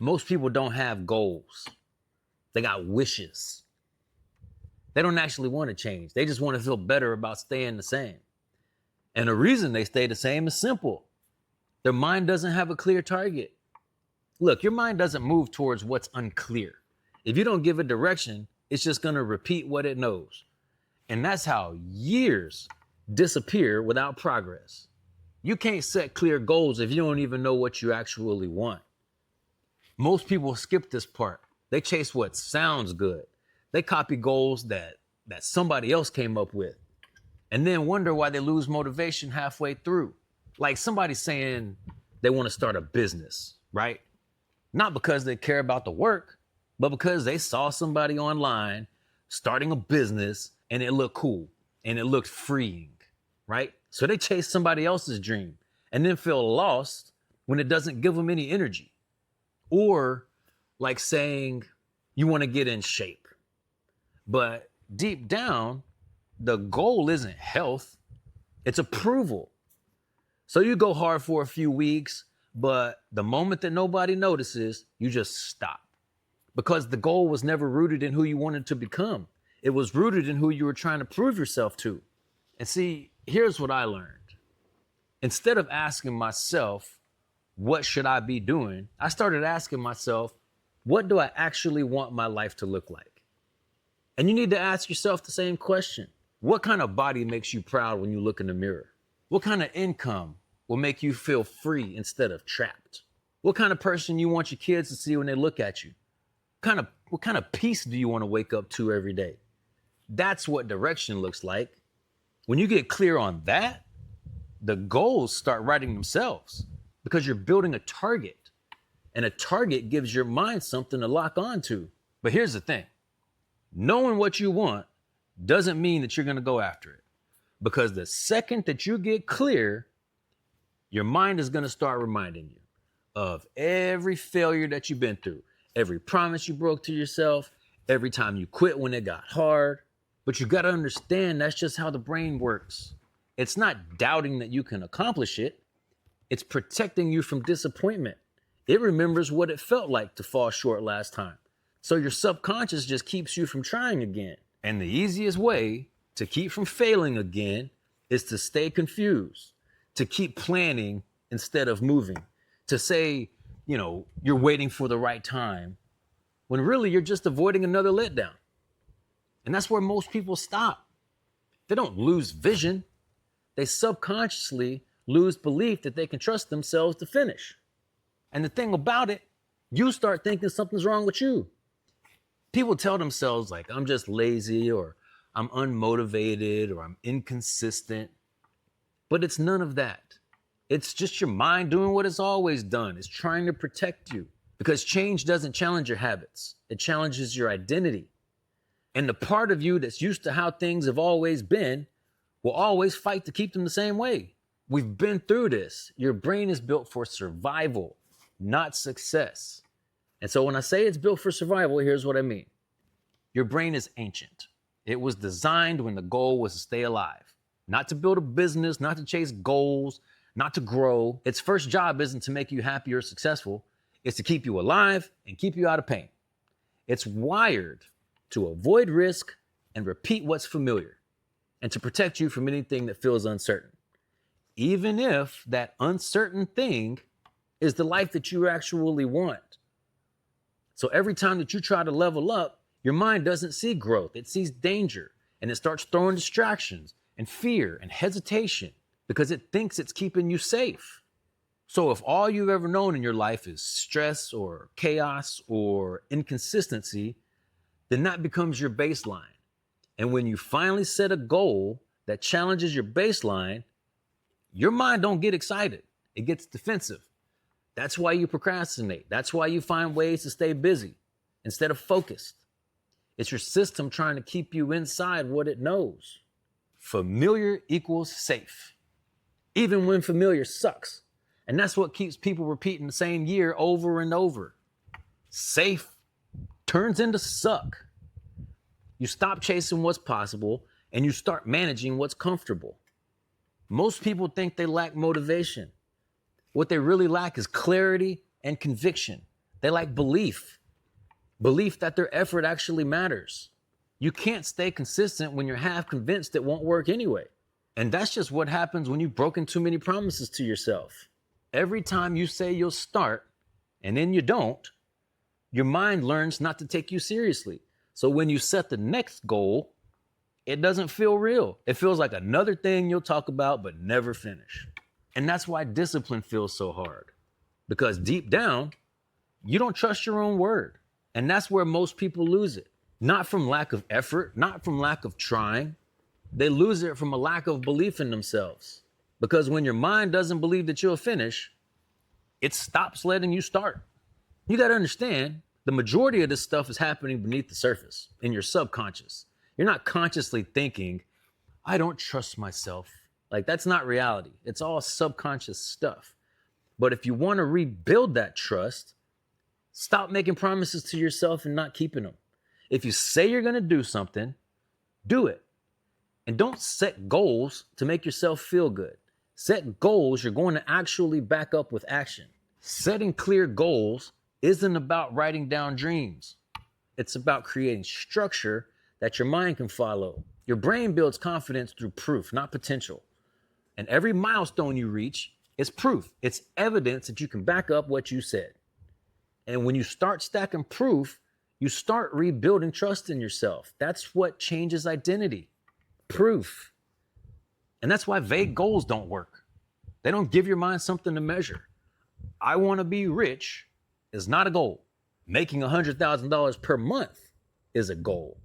Most people don't have goals. They got wishes. They don't actually want to change. They just want to feel better about staying the same. And the reason they stay the same is simple. Their mind doesn't have a clear target. Look, your mind doesn't move towards what's unclear. If you don't give it direction, it's just going to repeat what it knows. And that's how years disappear without progress. You can't set clear goals if you don't even know what you actually want. Most people skip this part. They chase what sounds good. They copy goals that somebody else came up with and then wonder why they lose motivation halfway through. Like somebody saying they want to start a business, right? Not because they care about the work, but because they saw somebody online starting a business and it looked cool and it looked freeing, right? So they chase somebody else's dream and then feel lost when it doesn't give them any energy. Or like saying you want to get in shape, but deep down, the goal isn't health, it's approval. So you go hard for a few weeks, but the moment that nobody notices, you just stop. Because the goal was never rooted in who you wanted to become. It was rooted in who you were trying to prove yourself to. And see, here's what I learned. Instead of asking myself, what should I be doing? I started asking myself, what do I actually want my life to look like? And you need to ask yourself the same question. What kind of body makes you proud when you look in the mirror? What kind of income will make you feel free instead of trapped? What kind of person you want your kids to see when they look at you? What kind of peace do you want to wake up to every day? That's what direction looks like. When you get clear on that, the goals start writing themselves because you're building a target. And a target gives your mind something to lock onto. But here's the thing. Knowing what you want doesn't mean that you're going to go after it. Because the second that you get clear, your mind is going to start reminding you of every failure that you've been through, every promise you broke to yourself, every time you quit when it got hard. But you got to understand that's just how the brain works. It's not doubting that you can accomplish it. It's protecting you from disappointment. It remembers what it felt like to fall short last time. So your subconscious just keeps you from trying again. And the easiest way to keep from failing again is to stay confused, to keep planning instead of moving, to say, you're waiting for the right time, when really you're just avoiding another letdown. And that's where most people stop. They don't lose vision. They subconsciously lose belief that they can trust themselves to finish. And the thing about it, you start thinking something's wrong with you. People tell themselves like, I'm just lazy, or I'm unmotivated, or I'm inconsistent. But it's none of that. It's just your mind doing what it's always done. It's trying to protect you. Because change doesn't challenge your habits. It challenges your identity. And the part of you that's used to how things have always been will always fight to keep them the same way. We've been through this. Your brain is built for survival, not success. And so when I say it's built for survival, here's what I mean. Your brain is ancient. It was designed when the goal was to stay alive, not to build a business, not to chase goals, not to grow. Its first job isn't to make you happy or successful. It's to keep you alive and keep you out of pain. It's wired to avoid risk and repeat what's familiar, and to protect you from anything that feels uncertain, even if that uncertain thing is the life that you actually want. So every time that you try to level up, your mind doesn't see growth. It sees danger, and it starts throwing distractions and fear and hesitation because it thinks it's keeping you safe. So if all you've ever known in your life is stress or chaos or inconsistency, then that becomes your baseline. And when you finally set a goal that challenges your baseline, your mind don't get excited. It gets defensive. That's why you procrastinate. That's why you find ways to stay busy instead of focused. It's your system trying to keep you inside what it knows. Familiar equals safe, even when familiar sucks. And that's what keeps people repeating the same year over and over. Safe turns into suck. You stop chasing what's possible and you start managing what's comfortable. Most people think they lack motivation. What they really lack is clarity and conviction. They like belief that their effort actually matters. You can't stay consistent when you're half convinced it won't work anyway. And that's just what happens when you've broken too many promises to yourself. Every time you say you'll start and then you don't, your mind learns not to take you seriously. So when you set the next goal, it doesn't feel real. It feels like another thing you'll talk about but never finish. And that's why discipline feels so hard. Because deep down, you don't trust your own word. And that's where most people lose it. Not from lack of effort, not from lack of trying. They lose it from a lack of belief in themselves. Because when your mind doesn't believe that you'll finish, it stops letting you start. You got to understand, the majority of this stuff is happening beneath the surface, in your subconscious. You're not consciously thinking, I don't trust myself. Like, that's not reality. It's all subconscious stuff. But if you want to rebuild that trust, stop making promises to yourself and not keeping them. If you say you're going to do something, do it. And don't set goals to make yourself feel good. Set goals you're going to actually back up with action. Setting clear goals isn't about writing down dreams. It's about creating structure that your mind can follow. Your brain builds confidence through proof, not potential. And every milestone you reach is proof. It's evidence that you can back up what you said. And when you start stacking proof, you start rebuilding trust in yourself. That's what changes identity. Proof. And that's why vague goals don't work. They don't give your mind something to measure. I want to be rich is not a goal. Making $100,000 per month is a goal.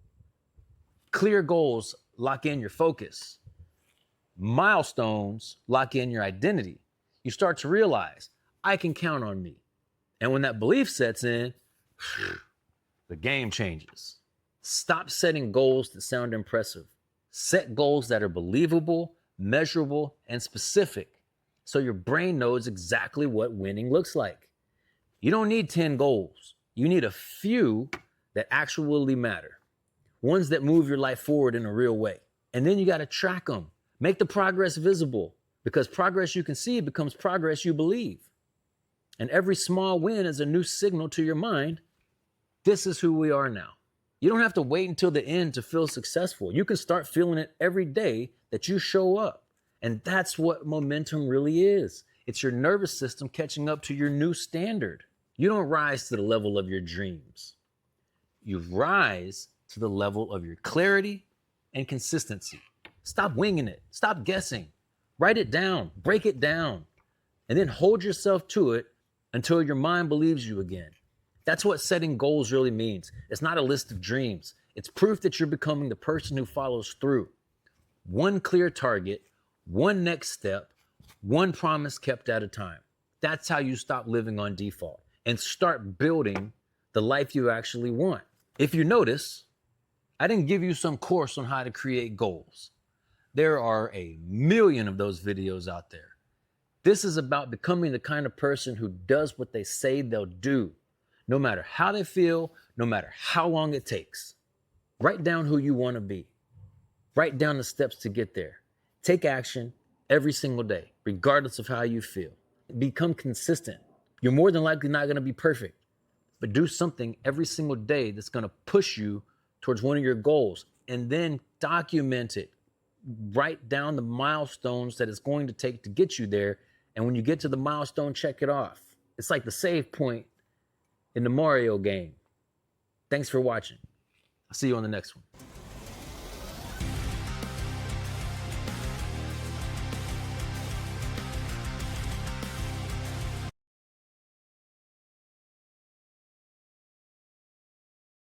Clear goals lock in your focus. Milestones lock in your identity. You start to realize, I can count on me. And when that belief sets in, the game changes. Stop setting goals that sound impressive. Set goals that are believable, measurable, and specific, so your brain knows exactly what winning looks like. You don't need 10 goals. You need a few that actually matter. Ones that move your life forward in a real way. And then you got to track them. Make the progress visible, because progress you can see becomes progress you believe. And every small win is a new signal to your mind. This is who we are now. You don't have to wait until the end to feel successful. You can start feeling it every day that you show up. And that's what momentum really is. It's your nervous system catching up to your new standard. You don't rise to the level of your dreams. You rise to the level of your clarity and consistency. Stop winging it. Stop guessing. Write it down. Break it down. And then hold yourself to it until your mind believes you again. That's what setting goals really means. It's not a list of dreams. It's proof that you're becoming the person who follows through. One clear target, one next step, one promise kept at a time. That's how you stop living on default and start building the life you actually want. If you notice, I didn't give you some course on how to create goals. There are a million of those videos out there. This is about becoming the kind of person who does what they say they'll do, no matter how they feel, no matter how long it takes. Write down who you want to be. Write down the steps to get there. Take action every single day, regardless of how you feel. Become consistent. You're more than likely not going to be perfect, but do something every single day that's going to push you towards one of your goals, and then document it. Write down the milestones that it's going to take to get you there. And when you get to the milestone, check it off. It's like the save point in the Mario game. Thanks for watching. I'll see you on the next one.